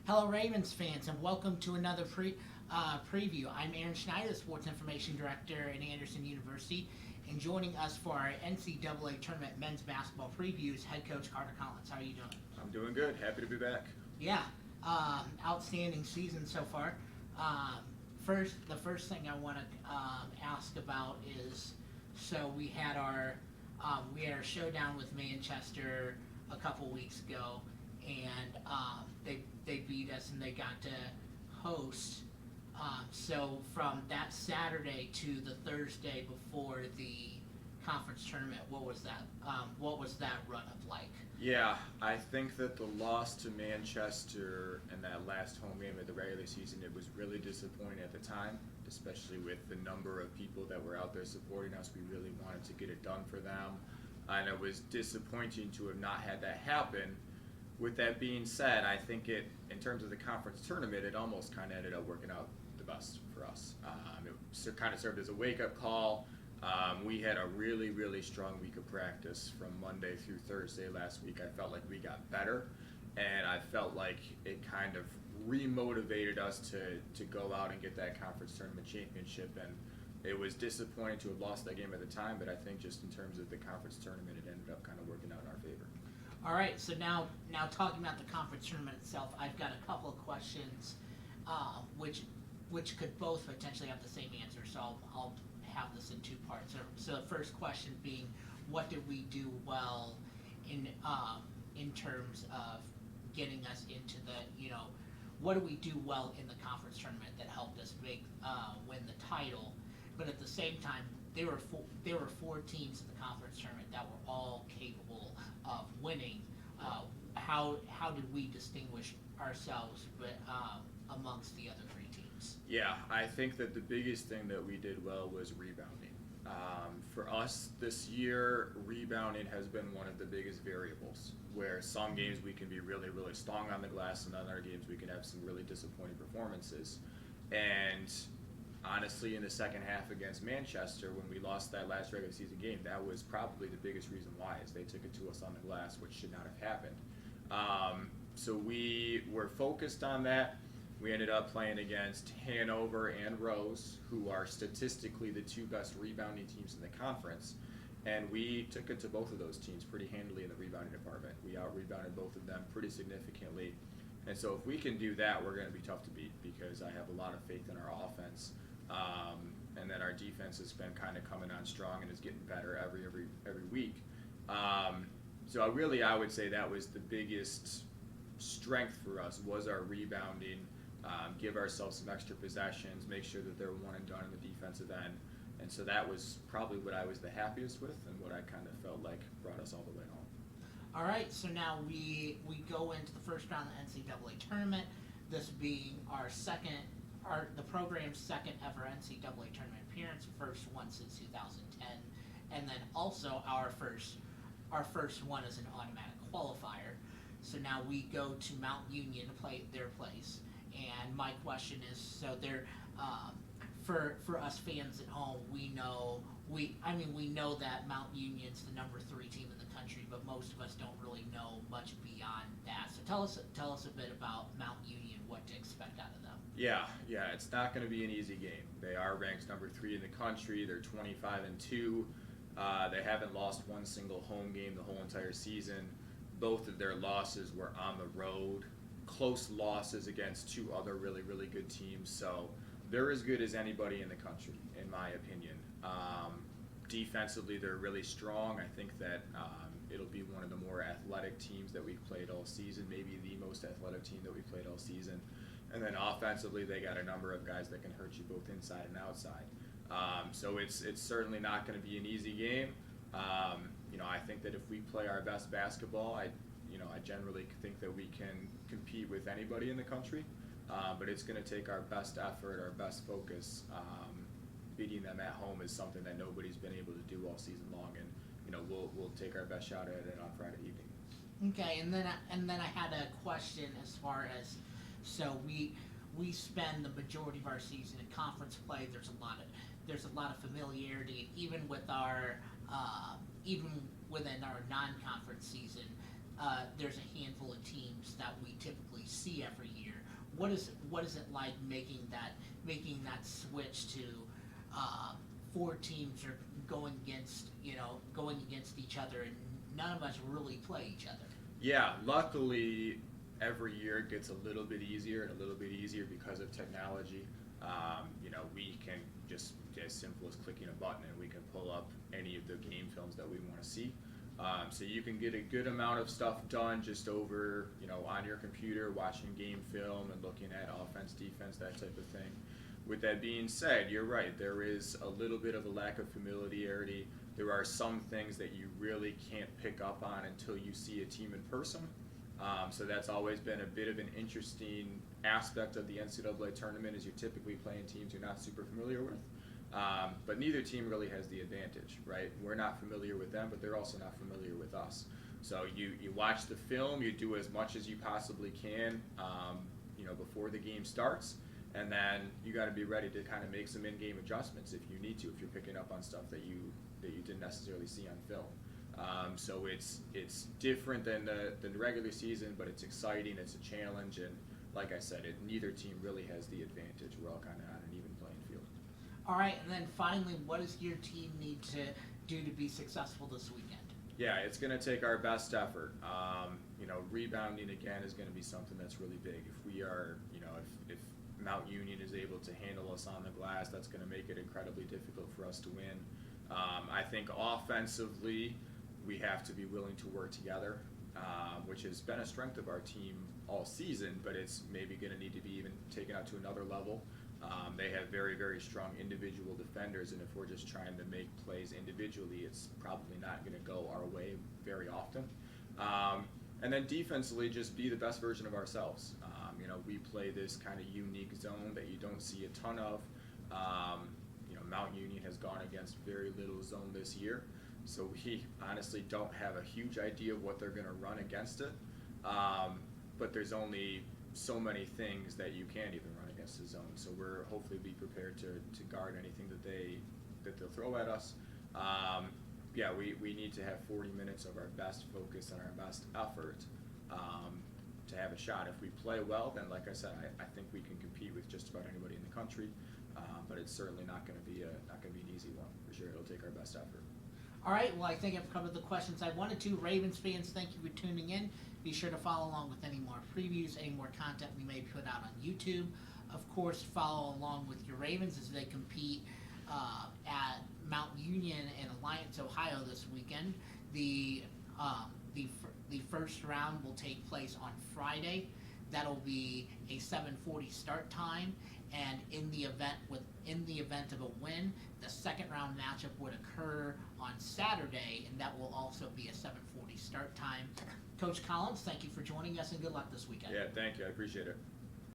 Hello, Ravens fans, and welcome to another preview. I'm Aaron Schneider, Sports Information Director at Anderson University, and joining us for our NCAA Tournament men's basketball previews, head coach Carter Collins. How are you doing? I'm doing good. Happy to be back. Yeah, outstanding season so far. The first thing I want to ask about is, so we had our showdown with Manchester a couple weeks ago, and they beat us and they got to host. So from that Saturday to the Thursday before the conference tournament, what was that? What was that run up like? Yeah, I think that the loss to Manchester in that last home game of the regular season, it was really disappointing at the time, especially with the number of people that were out there supporting us. We really wanted to get it done for them, and it was disappointing to have not had that happen. With that being said, I think in terms of the conference tournament, it almost kind of ended up working out the best for us. It kind of served as a wake-up call. We had a really, really strong week of practice from Monday through Thursday last week. I felt like we got better, and I felt like it kind of remotivated us to go out and get that conference tournament championship. And it was disappointing to have lost that game at the time, but I think just in terms of the conference tournament, it ended up kind of working out in our favor. All right, so now talking about the conference tournament itself, I've got a couple of questions, which could both potentially have the same answer. So I'll have this in two parts. So the first question being, what did we do well in terms of getting us into the what did we do well in the conference tournament that helped us win the title? But at the same time, there were four teams in the conference tournament that were all capable of winning. How did we distinguish ourselves amongst the other three teams? Yeah, I think that the biggest thing that we did well was rebounding. For us this year, rebounding has been one of the biggest variables, where some games we can be really, really strong on the glass, and other games we can have some really disappointing performances. And honestly, in the second half against Manchester, when we lost that last regular season game, that was probably the biggest reason why, is they took it to us on the glass, which should not have happened. So we were focused on that. We ended up playing against Hanover and Rose, who are statistically the two best rebounding teams in the conference, and we took it to both of those teams pretty handily in the rebounding department. We out-rebounded both of them pretty significantly, and so if we can do that, we're going to be tough to beat, because I have a lot of faith in our offense. And then our defense has been kind of coming on strong and is getting better every week. So I would say that was the biggest strength for us, was our rebounding. Give ourselves some extra possessions, make sure that they're one and done in the defensive end. And so that was probably what I was the happiest with, and what I kind of felt like brought us all the way home. All right, so now we go into the first round of the NCAA tournament, this being the program's second ever NCAA tournament appearance, first one since 2010, and then also our first one as an automatic qualifier. So now we go to Mount Union to play their place, and my question is, so there, for us fans at home, we know that Mount Union's the number 3 team in the country, but most of us don't really know much beyond that. So tell us a bit about Mount Union, what to expect out of them. Yeah, it's not going to be an easy game. They are ranked number 3 in the country. They're 25-2. They haven't lost one single home game the whole entire season. Both of their losses were on the road, close losses against 2 other really, really good teams. So they're as good as anybody in the country, in my opinion. Defensively, they're really strong. I think that it'll be one of the more athletic teams that we've played all season, maybe the most athletic team that we've played all season. And then offensively, they got a number of guys that can hurt you both inside and outside. So it's certainly not going to be an easy game. I think that if we play our best basketball, I generally think that we can compete with anybody in the country. But it's going to take our best effort, our best focus. Beating them at home is something that nobody's been able to do all season long, and we'll take our best shot at it on Friday evening. Okay, and then I had a question as far as, so we spend the majority of our season in conference play. There's a lot of familiarity, even within our non-conference season. There's a handful of teams that we typically see every year. what is it like making that switch to 4 teams are going against each other, and none of us really play each other. Yeah, luckily every year it gets a little bit easier and a little bit easier because of technology. We can just, as simple as clicking a button, and we can pull up any of the game films that we want to see. So you can get a good amount of stuff done just over, on your computer, watching game film and looking at offense, defense, that type of thing. With that being said, you're right, there is a little bit of a lack of familiarity. There are some things that you really can't pick up on until you see a team in person. So that's always been a bit of an interesting aspect of the NCAA tournament, is you're typically playing teams you're not super familiar with. But neither team really has the advantage, right? We're not familiar with them, but they're also not familiar with us. So you watch the film, you do as much as you possibly can, before the game starts, and then you got to be ready to kind of make some in-game adjustments if you need to, if you're picking up on stuff that you didn't necessarily see on film. So it's different than the regular season, but it's exciting, it's a challenge, and like I said, neither team really has the advantage. We're all kind of on an even playing field. All right, and then finally, what does your team need to do to be successful this weekend? Yeah, it's going to take our best effort. Rebounding again is going to be something that's really big. If we are, if Mount Union is able to handle us on the glass, that's going to make it incredibly difficult for us to win. I think offensively, we have to be willing to work together, which has been a strength of our team all season, but it's maybe going to need to be even taken out to another level. They have very, very strong individual defenders, and if we're just trying to make plays individually, it's probably not going to go our way very often. And then defensively, just be the best version of ourselves. We play this kind of unique zone that you don't see a ton of. Mount Union has gone against very little zone this year, so we honestly don't have a huge idea of what they're going to run against it. But there's only so many things that you can't even run against the zone, so we're hopefully be prepared to guard anything that they'll throw at us. We need to have 40 minutes of our best focus and our best effort to have a shot. If we play well, then like I said, I think we can compete with just about anybody in the country. But it's certainly not going to be an easy one for sure. It'll take our best effort. All right. Well, I think I've covered the questions I wanted to. Ravens fans, thank you for tuning in. Be sure to follow along with any more previews, any more content we may put out on YouTube. Of course, follow along with your Ravens as they compete at Mount Union and Alliance, Ohio this weekend. The first round will take place on Friday. That'll be a 7:40 start time, and in the event of a win, the second round matchup would occur on Saturday, and that will also be a 7:40 start time. Coach Collins, thank you for joining us, and good luck this weekend. Yeah, thank you. I appreciate it.